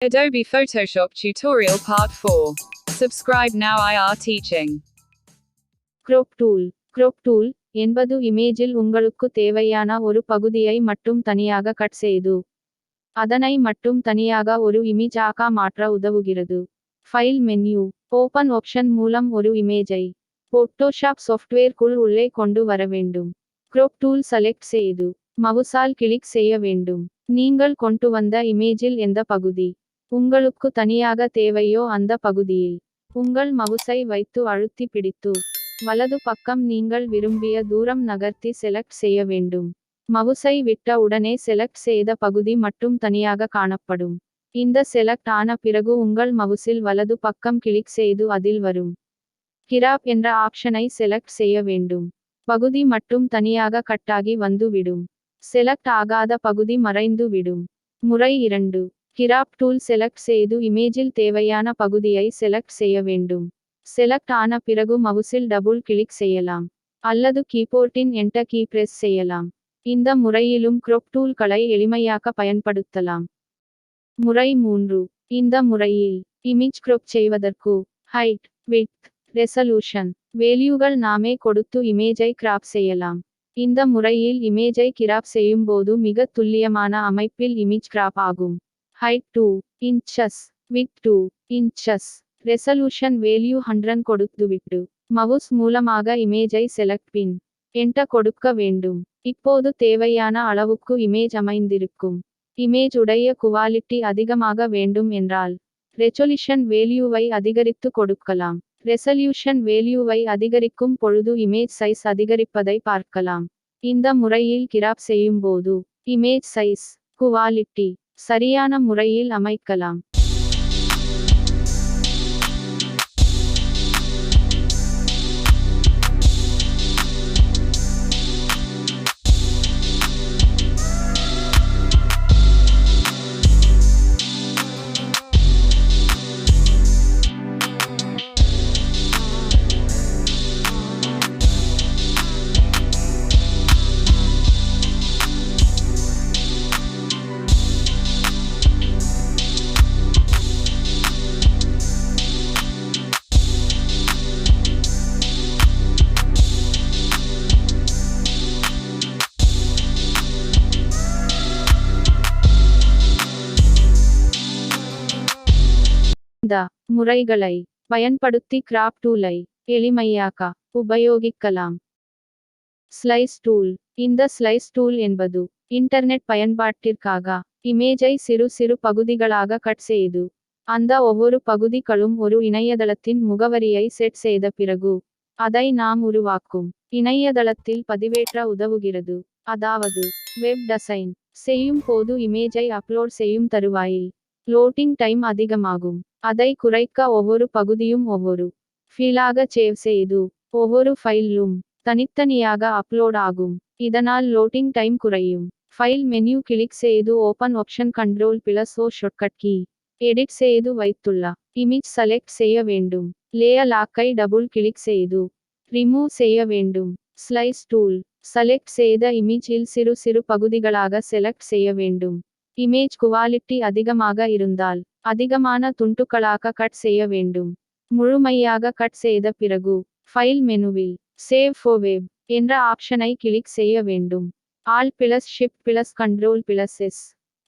Adobe Photoshop Tutorial Part 4. Subscribe now IR Teaching. crop tool. crop tool என்பது இமேஜில் உங்களுக்கு தேவையான ஒரு பகுதியை மட்டும் தனியாக கட் செய்து அதனை மட்டும் தனியாக ஒரு இமேஜ் ஆக மாற்ற உதவுகிறது. ஃபைல் மென்யூ ஓபன் ஆப்ஷன் மூலம் ஒரு இமேஜை போட்டோஷாப் சாஃப்ட்வேர்க்குள் உள்ளே கொண்டு வர வேண்டும். crop tool செலக்ட் செய்து மவுஸால் கிளிக் செய்ய வேண்டும். நீங்கள் கொண்டு வந்த இமேஜில் எந்த பகுதி உங்களுக்கு தனியாக தேவையோ அந்த பகுதியில் உங்கள் மவுஸை வைத்து அழுத்தி பிடித்து வலது பக்கம் நீங்கள் விரும்பிய தூரம் நகர்த்தி செலக்ட் செய்ய வேண்டும். மவுஸை விட்ட உடனே செலக்ட் செய்த பகுதி மட்டும் தனியாக காணப்படும். இந்த செலக்ட் ஆன பிறகு உங்கள் மவுஸில் வலது பக்கம் கிளிக் செய்து அதில் வரும் கிராப் என்ற ஆப்ஷனை செலக்ட் செய்ய வேண்டும். பகுதி மட்டும் தனியாக கட்டாகி வந்து விடும். செலக்ட் ஆகாத பகுதி மறைந்து விடும். முறை 2. கிராப் டூல் செலக்ட் செய்து இமேஜில் தேவையான பகுதியை செலக்ட் செய்ய வேண்டும். செலக்ட் ஆன பிறகு மவுஸில் டபுள் கிளிக் செய்யலாம் அல்லது கீபோர்டின் என்டர் கீ பிரஸ் செய்யலாம். இந்த முறையிலும் crop டூல்களை எளிமையாக்க பயன்படுத்தலாம். முறை 3. இந்த முறையில் இமேஜ் crop செய்வதற்கு ஹைட், விட்த், ரெசல்யூஷன் வேல்யூகள் நாமே கொடுத்து இமேஜை கிராப் செய்யலாம். இந்த முறையில் இமேஜை கிராப் செய்யும்போது மிக துல்லியமான அமைப்பில் இமேஜ் கிராப் ஆகும். height 2 inches, width 2 inches, resolution value 100 கொடுத்துவிட்டு மவுஸ் மூலமாக இமேஜை செலக்ட் பின் என்டர் கொடுக்க வேண்டும். இப்போது தேவையான அளவுக்கு இமேஜ் அமைந்திருக்கும். இமேஜ் உடைய குவாலிட்டி அதிகமாக வேண்டும் என்றால் ரெசொல்யூஷன் வேல்யூவை அதிகரித்து கொடுக்கலாம். ரெசல்யூஷன் வேல்யூவை அதிகரிக்கும் பொழுது இமேஜ் சைஸ் அதிகரிப்பதை பார்க்கலாம். இந்த முறையில் கிராப் செய்யும்போது இமேஜ் சைஸ், குவாலிட்டி சரியான முறையில் அமைக்கலாம். இந்த முறைகளை பயன்படுத்தி கிராப் டூலை எளிமையாக்க உபயோகிக்கலாம். Slice tool. இந்த ஸ்லைஸ் டூல் என்பது இன்டர்நெட் பயன்பாட்டிற்காக இமேஜை சிறு சிறு பகுதிகளாக கட் செய்து அந்த ஒவ்வொரு பகுதிகளும் ஒரு இணையதளத்தின் முகவரியை செட் செய்த பிறகு அதை நாம் உருவாக்கும் இணையதளத்தில் பதிவேற்ற உதவுகிறது. அதாவது வெப் டிசைன் செய்யும் போது இமேஜை அப்லோட் செய்யும் தருவாயில் லோடிங் டைம் அதிகமாகும். அதை குறைக்க ஒவ்வொரு பகுதியும் ஒவ்வொரு ஃபீலாக சேவ் செய்து ஒவ்வொரு ஃபைலும் தனித்தனியாக அப்லோட் ஆகும். இதனால் லோடிங் டைம் குறையும். ஃபைல் மெனு கிளிக் செய்து open option Ctrl+O shortcut key edit செய்து வைத்துள்ள இமேஜ் செலக்ட் செய்ய வேண்டும். லேயர் லாக்கை டபுள் கிளிக் செய்து ரிமூவ் செய்ய வேண்டும். ஸ்லைஸ் டூல் செலக்ட் செய்த இமேஜில் சிறு சிறு பகுதிகளாக செலக்ட் செய்ய வேண்டும். இமேஜ் குவாலிட்டி அதிகமாக இருந்தால் அதிகமான துண்டுகளாக கட் செய்ய வேண்டும். முழுமையாக கட் செய்த பிறகு ஃபைல் மெனுவில் சேவ் ஃபார் வெப் என்ற ஆப்ஷனை கிளிக் செய்ய வேண்டும். Alt+Shift+Ctrl+S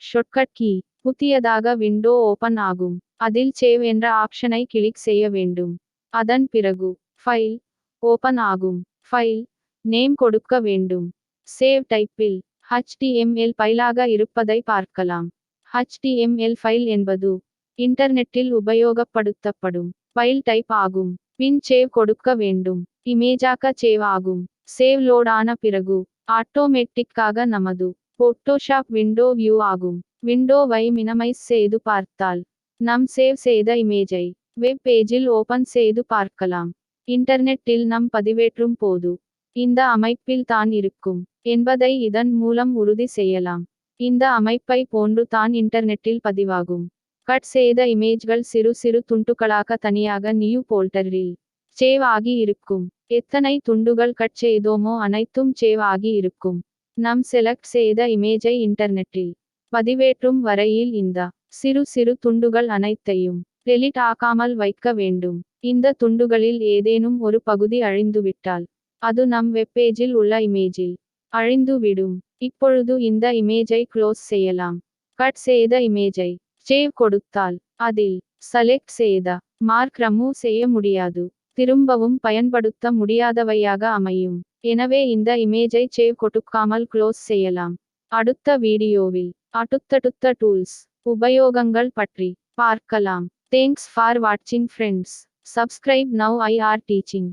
ஷார்ட்கட் கீ புதியதாக விண்டோ ஓபன் ஆகும். அதில் சேவ் என்ற ஆப்ஷனை கிளிக் செய்ய வேண்டும். அதன் பிறகு ஃபைல் ஓபன் ஆகும். ஃபைல் நேம் கொடுக்க வேண்டும். சேவ் டைப்பில் HTML ஃபைலாக இருப்பதை பார்க்கலாம். HTML ஃபைல் என்பது இன்டர்நெட்டில் உபயோகப்படுத்தப்படும் ஃபைல் டைப் ஆகும். பின் சேவ் கொடுக்க வேண்டும். இமேஜாக சேவ் ஆகும். சேவ் லோட் ஆன பிறகு ஆட்டோமேட்டிக்காக நமது போட்டோஷாப் விண்டோ வியூ ஆகும். விண்டோவை மினிமைஸ் செய்து பார்த்தால் நம் சேவ் செய்த இமேஜை வெப் பேஜில் ஓபன் செய்து பார்க்கலாம். இன்டர்நெட்டில் நம் பதிவேற்றும் போது இந்த அமைப்பில் தான் இருக்கும் என்பதை இதன் மூலம் உறுதி செய்யலாம். இந்த அமைப்பை போன்று தான் இன்டர்நெட்டில் பதிவாகும். கட் செய்த இமேஜ்கள் சிறு சிறு துண்டுகளாக தனியாக நியூ போல்டரில் சேவ் ஆகி இருக்கும். எத்தனை துண்டுகள் கட் செய்தோமோ அனைத்தும் சேவ் ஆகி இருக்கும். நம் செலக்ட் செய்த இமேஜை இன்டர்நெட்டில் பதிவேற்றும் வரையில் இந்த சிறு சிறு துண்டுகள் அனைத்தையும் டெலிட் ஆக்காமல் வைக்க வேண்டும். இந்த துண்டுகளில் ஏதேனும் ஒரு பகுதி அழிந்துவிட்டால் அது நம் வெப்பேஜில் உள்ள இமேஜில் அழிந்துவிடும். இப்பொழுது இந்த இமேஜை க்ளோஸ் செய்யலாம். கட் செய்த இமேஜை சேவ் கொடுத்தால் அதில் செலக்ட் செய்த மார்க் ரிமூவ் செய்ய முடியாது. திரும்பவும் பயன்படுத்த முடியாதவையாக அமையும். எனவே இந்த இமேஜை சேவ் கொடுக்காமல் க்ளோஸ் செய்யலாம். அடுத்த வீடியோவில் அடுத்தடுத்த டூல்ஸ் உபயோகங்கள் பற்றி பார்க்கலாம். தேங்க்ஸ் ஃபார் வாட்சிங் friends. Subscribe now I R teaching.